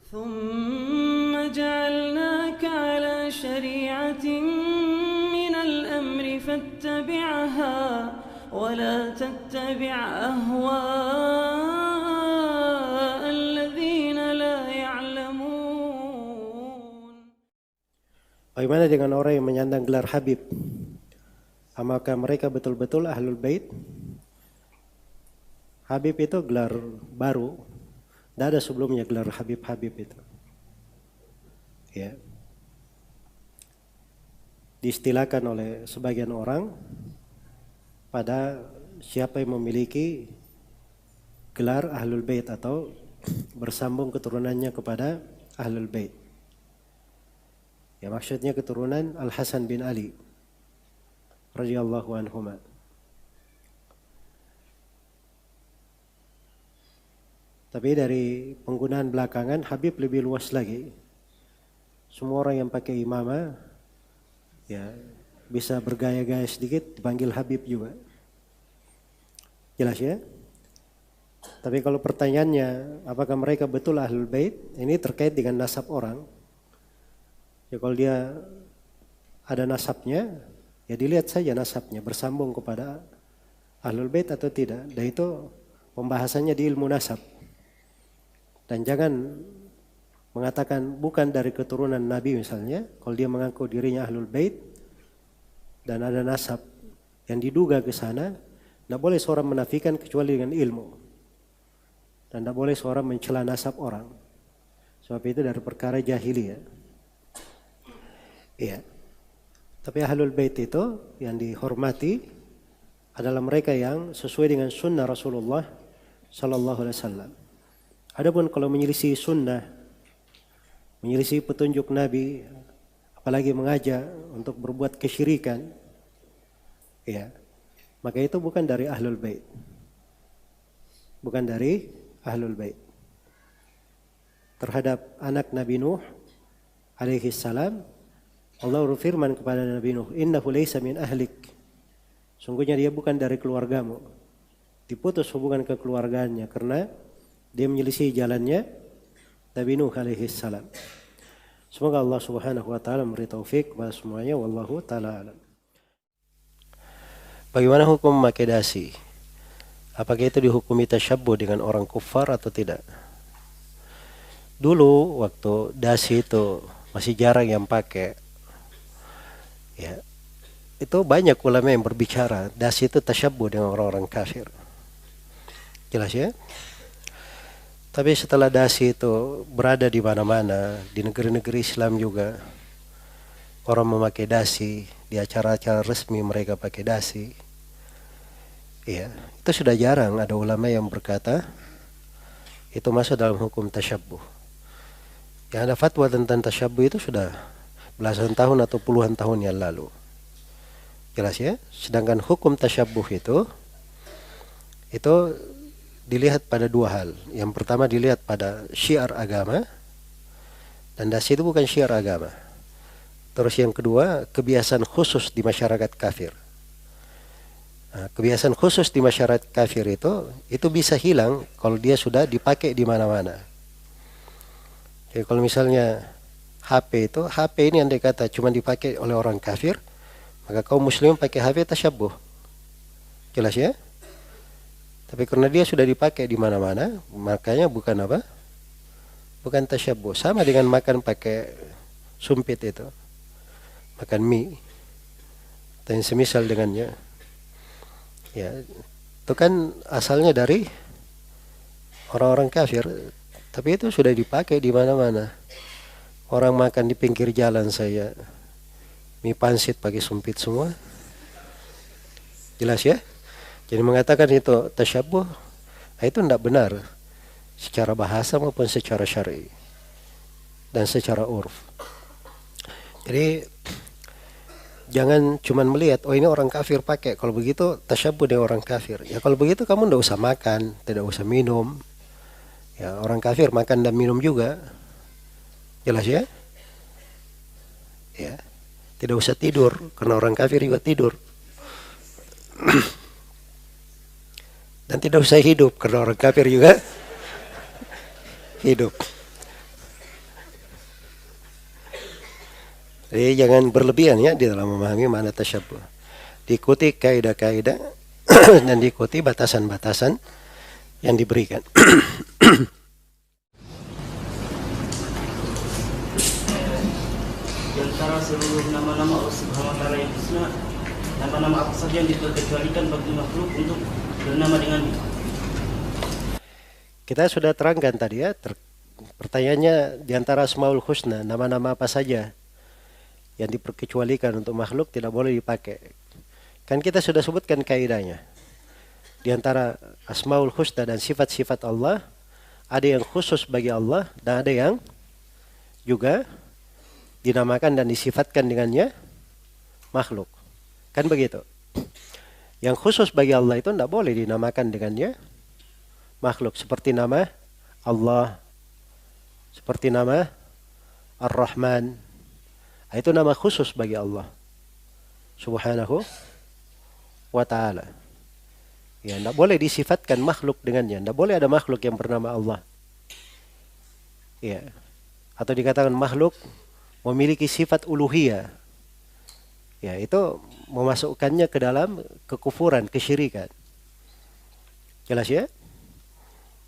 ثم جعلناك على شريعة من الأمر فاتبعها ولا تتبع أهواء الذين لا يعلمون. Bagaimana dengan orang yang menyandang gelar Habib? Apakah mereka betul-betul Ahlul Bait? Habib itu gelar baru. Tidak ada sebelumnya gelar Habib-Habib itu. Ya. Diistilahkan oleh sebagian orang pada siapa yang memiliki gelar Ahlul Bait atau bersambung keturunannya kepada Ahlul Bait. Ya, maksudnya keturunan Al-Hasan bin Ali radhiyallahu anhuma. Tapi dari penggunaan belakangan Habib lebih luas lagi. Semua orang yang pakai imamah ya bisa bergaya-gaya sedikit dipanggil Habib juga. Jelas ya? Tapi kalau pertanyaannya apakah mereka betul Ahlul Bait? Ini terkait dengan nasab orang. Ya kalau dia ada nasabnya, ya dilihat saja nasabnya bersambung kepada Ahlul Bait atau tidak. Dan itu pembahasannya di ilmu nasab. Dan jangan mengatakan bukan dari keturunan Nabi misalnya, kalau dia mengaku dirinya Ahlul Bait dan ada nasab yang diduga ke sana, tidak boleh seorang menafikan kecuali dengan ilmu. Dan tidak boleh seorang mencela nasab orang. Sebab itu dari perkara jahiliyah. Iya. Tapi Ahlul Bait itu yang dihormati adalah mereka yang sesuai dengan sunnah Rasulullah sallallahu alaihi wasallam. Adapun kalau menyelisih sunnah, menyelisih petunjuk Nabi, apalagi mengajak untuk berbuat kesyirikan, ya, maka itu bukan dari Ahlul Bait. Bukan dari Ahlul Bait. Terhadap anak Nabi Nuh alaihi salam, Allah berfirman kepada Nabi Nuh, "Innahu laysa min ahlik." Sungguhnya dia bukan dari keluargamu. Diputus hubungan kekeluargaannya karena dia menyelisih jalannya Nabi Nuh alaihi salam. Semoga Allah Subhanahu wa taala memberi taufik kepada semuanya, wallahu taala alam. Bagaimana hukum memakai dasi? Apakah itu dihukumi tasyabbuh dengan orang kufar atau tidak? Dulu waktu dasi itu masih jarang yang pakai, ya, itu banyak ulama yang berbicara dasi itu tasyabbuh dengan orang-orang kafir. Jelas ya? Tapi setelah dasi itu berada di mana-mana, di negeri-negeri Islam juga, orang memakai dasi, di acara-acara resmi mereka pakai dasi. Ya, itu sudah jarang ada ulama yang berkata itu masuk dalam hukum tasyabbuh. Yang ada fatwa tentang tasyabbuh itu sudah belasan tahun atau puluhan tahun yang lalu. Jelas ya? Sedangkan hukum tasyabbuh itu dilihat pada dua hal. Yang pertama dilihat pada syiar agama, dan dasi itu bukan syiar agama. Terus yang kedua, kebiasaan khusus di masyarakat kafir. Nah, kebiasaan khusus di masyarakat kafir itu bisa hilang kalau dia sudah dipakai di mana-mana. Jadi kalau misalnya HP ini andai kata cuma dipakai oleh orang kafir, maka kaum muslim pakai HP tasyabbuh. Jelas ya? Tapi karena dia sudah dipakai di mana-mana, makanya bukan apa? Bukan tasyabbuh. Sama dengan makan pakai sumpit itu. Makan mie. Dan semisal dengannya. Ya, itu kan asalnya dari orang-orang kafir. Tapi itu sudah dipakai di mana-mana. Orang makan di pinggir jalan saya. Mie pangsit pakai sumpit semua. Jelas ya? Jadi mengatakan itu tasyabbuh, itu tidak benar secara bahasa maupun secara syar'i dan secara urf. Jadi jangan cuma melihat oh ini orang kafir pakai, kalau begitu tasyabbuh dengan orang kafir. Ya kalau begitu kamu tidak usah makan, tidak usah minum. Ya orang kafir makan dan minum juga. Jelas ya? Ya. Tidak usah tidur karena orang kafir juga tidur. Dan tidak usah hidup karena orang kafir juga hidup. Jadi jangan berlebihan ya di dalam memahami makna tasyabbuh. Diikuti kaidah-kaidah dan diikuti batasan-batasan yang diberikan. Di antara seluruh nama-nama Allah Subhanahu wa taala yang husna, nama-nama apa saja yang diperkecualikan bagi makhluk untuk bernama dengannya? Kita sudah terangkan tadi ya, pertanyaannya di antara Asmaul Husna, nama-nama apa saja yang diperkecualikan untuk makhluk tidak boleh dipakai. Kan kita sudah sebutkan kaidahnya. Di antara Asmaul Husna dan sifat-sifat Allah, ada yang khusus bagi Allah dan ada yang juga dinamakan dan disifatkan dengannya makhluk. Kan begitu. Yang khusus bagi Allah itu tidak boleh dinamakan dengannya makhluk. Seperti nama Allah, seperti nama Ar-Rahman. Itu nama khusus bagi Allah Subhanahu wa ta'ala. Ya, tidak boleh disifatkan makhluk dengannya. Tidak boleh ada makhluk yang bernama Allah. Ya. Atau dikatakan makhluk memiliki sifat uluhiyah. Ya, itu memasukkannya ke dalam kekufuran, kesyirikan. Jelas ya?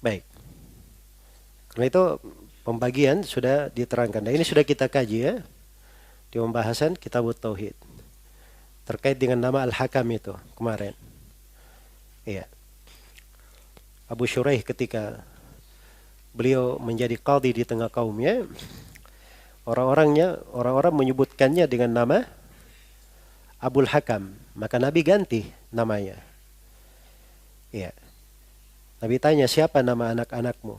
Baik. Karena itu pembagian sudah diterangkan. Nah, ini sudah kita kaji ya di pembahasan Kitabut Tauhid terkait dengan nama Al-Hakam itu kemarin. Iya. Abu Shuraih ketika beliau menjadi qadhi di tengah kaumnya, orang-orang menyebutkannya dengan nama Abul Hakam, maka Nabi ganti namanya. Iya. Nabi tanya, siapa nama anak-anakmu?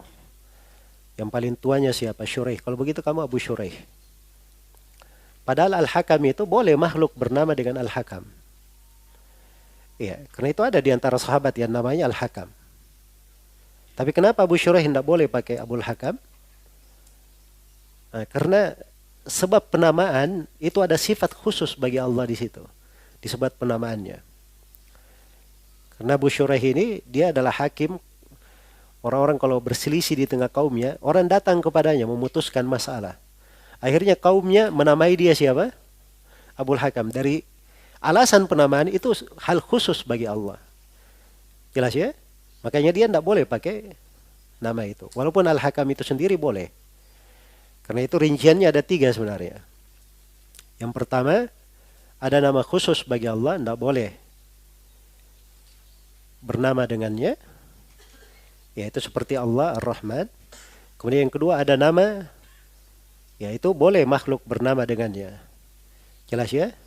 Yang paling tuanya siapa? Shuraih. Kalau begitu kamu Abu Shuraih. Padahal Al-Hakam itu boleh makhluk bernama dengan Al-Hakam. Iya, karena itu ada di antara sahabat yang namanya Al-Hakam. Tapi kenapa Abu Shuraih tidak boleh pakai Abul Hakam? Nah, karena sebab penamaan itu ada sifat khusus bagi Allah di situ. Disebut penamaannya. Karena Abu Shuraih ini dia adalah hakim. Orang-orang kalau berselisih di tengah kaumnya, orang datang kepadanya memutuskan masalah. Akhirnya kaumnya menamai dia siapa? Abul Hakam. Dari alasan penamaan itu hal khusus bagi Allah. Jelas ya? Makanya dia tidak boleh pakai nama itu. Walaupun Al-Hakam itu sendiri boleh. Karena itu rinciannya ada 3 sebenarnya. Yang pertama, ada nama khusus bagi Allah, tidak boleh bernama dengannya. Yaitu seperti Allah Ar-Rahman. Kemudian yang kedua ada nama, yaitu boleh makhluk bernama dengannya. Jelas ya?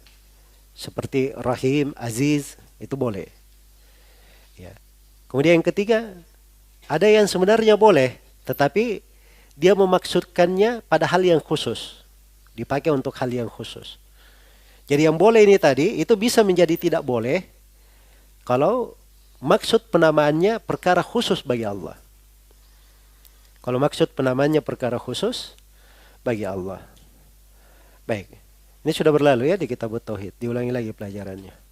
Seperti Rahim, Aziz, itu boleh. Ya. Kemudian yang ketiga, ada yang sebenarnya boleh, tetapi dia memaksudkannya pada hal yang khusus. Dipakai untuk hal yang khusus. Jadi yang boleh ini tadi, itu bisa menjadi tidak boleh kalau maksud penamaannya perkara khusus bagi Allah. Kalau maksud penamaannya perkara khusus bagi Allah. Baik. Ini sudah berlalu ya di Kitabut Tauhid. Diulangi lagi pelajarannya.